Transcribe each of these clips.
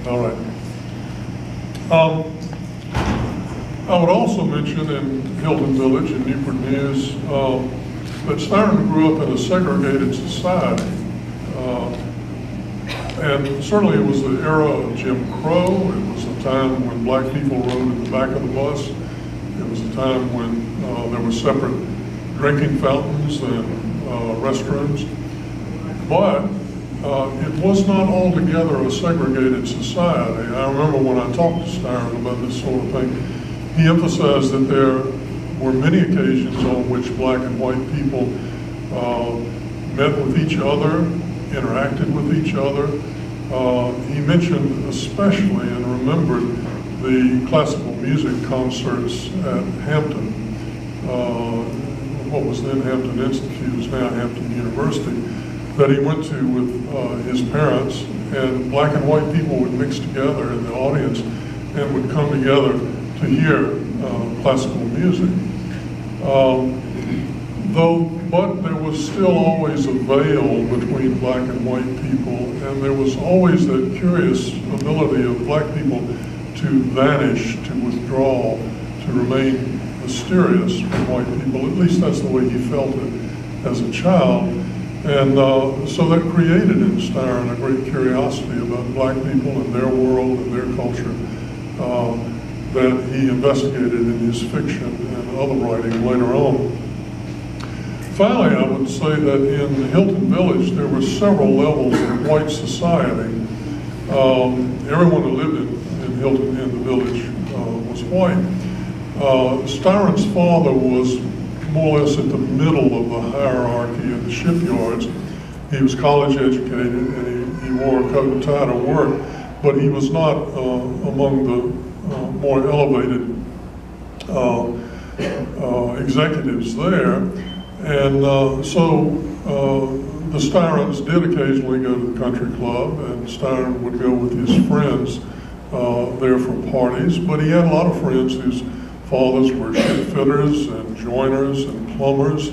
All right. I would also mention in Hilton Village in Newport News that Styron grew up in a segregated society. And certainly it was the era of Jim Crow. It was a time when black people rode in the back of the bus. It was a time when there were separate drinking fountains and restrooms. But it was not altogether a segregated society. I remember when I talked to Styron about this sort of thing, he emphasized that there were many occasions on which black and white people met with each other, interacted with each other. He mentioned especially and remembered the classical music concerts at Hampton, what was then Hampton Institute, is now Hampton University, that he went to with his parents, and black and white people would mix together in the audience and would come together to hear classical music. But there was still always a veil between black and white people, and there was always that curious ability of black people to vanish, to withdraw, to remain mysterious from white people. At least that's the way he felt it as a child. And so that created in Styron a great curiosity about black people and their world and their culture that he investigated in his fiction and other writing later on. Finally, I would say that in Hilton Village, there were several levels of white society. Everyone who lived in Hilton, in the village, was white. Styron's father was more or less at the middle of the hierarchy in the shipyards. He was college educated and he wore a coat and tie to work, but he was not among the more elevated executives there. And so the Styrons did occasionally go to the country club, and Styron would go with his friends there for parties, but he had a lot of friends whose fathers were ship fitters and joiners and plumbers.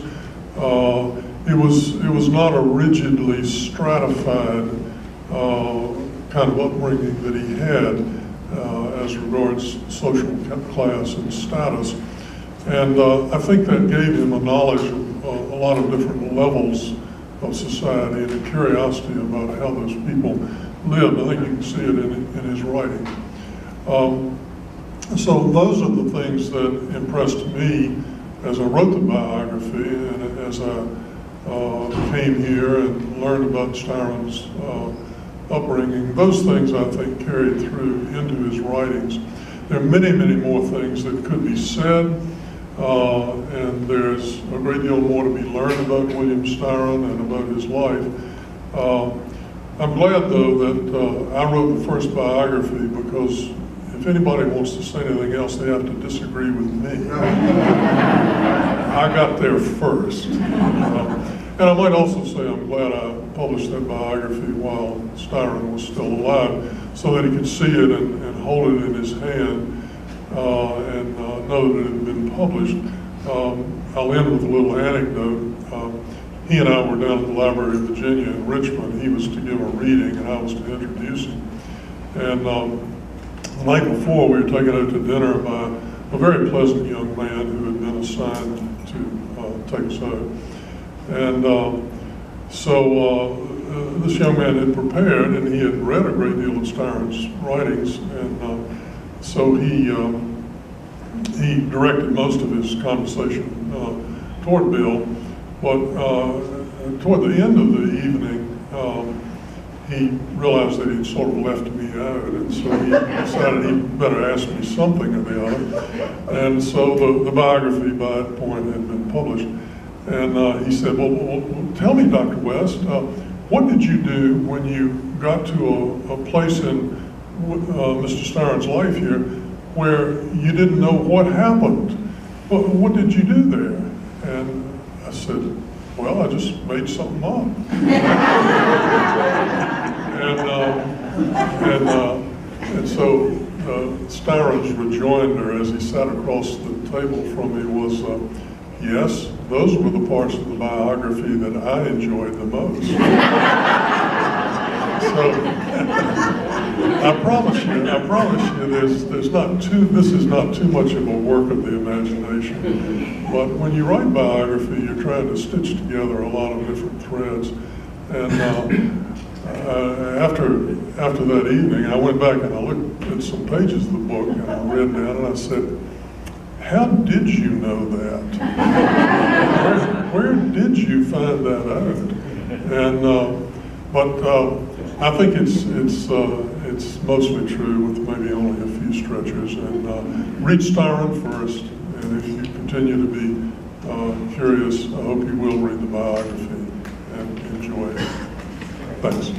It was not a rigidly stratified kind of upbringing that he had as regards social class and status. And I think that gave him a knowledge of a lot of different levels of society and a curiosity about how those people lived. I think you can see it in his writing. So those are the things that impressed me as I wrote the biography and as I came here and learned about Styron's upbringing. Those things I think carried through into his writings. There are many, many more things that could be said, and there's a great deal more to be learned about William Styron and about his life. I'm glad, though, that I wrote the first biography, because if anybody wants to say anything else, they have to disagree with me. I got there first. And I might also say I'm glad I published that biography while Styron was still alive, so that he could see it and hold it in his hand and know that it had been published. I'll end with a little anecdote. He and I were down at the Library of Virginia in Richmond. He was to give a reading and I was to introduce him. And the night before, we were taken out to dinner by a very pleasant young man who had been assigned to take us out. And so this young man had prepared, and he had read a great deal of Styron's writings, and so he directed most of his conversation toward Bill. But toward the end of the evening, he realized that he'd sort of left me out, and so he decided he'd better ask me something or the other. And so the biography by that point had been published. And he said, well, tell me, Dr. West, what did you do when you got to a place in Mr. Styron's life here where you didn't know what happened? What did you do there? And I said, well, I just made something up. And so Styron's rejoinder as he sat across the table from me was, yes, those were the parts of the biography that I enjoyed the most. So I promise you, there's not too. This is not too much of a work of the imagination. But when you write biography, you're trying to stitch together a lot of different threads. And after that evening, I went back and I looked at some pages of the book, and I read down, and I said, "How did you know that? Where did you find that out?" And but I think it's mostly true with maybe only a few stretchers. And read Styron first, and if you continue to be curious, I hope you will read the biography and enjoy it. Thanks.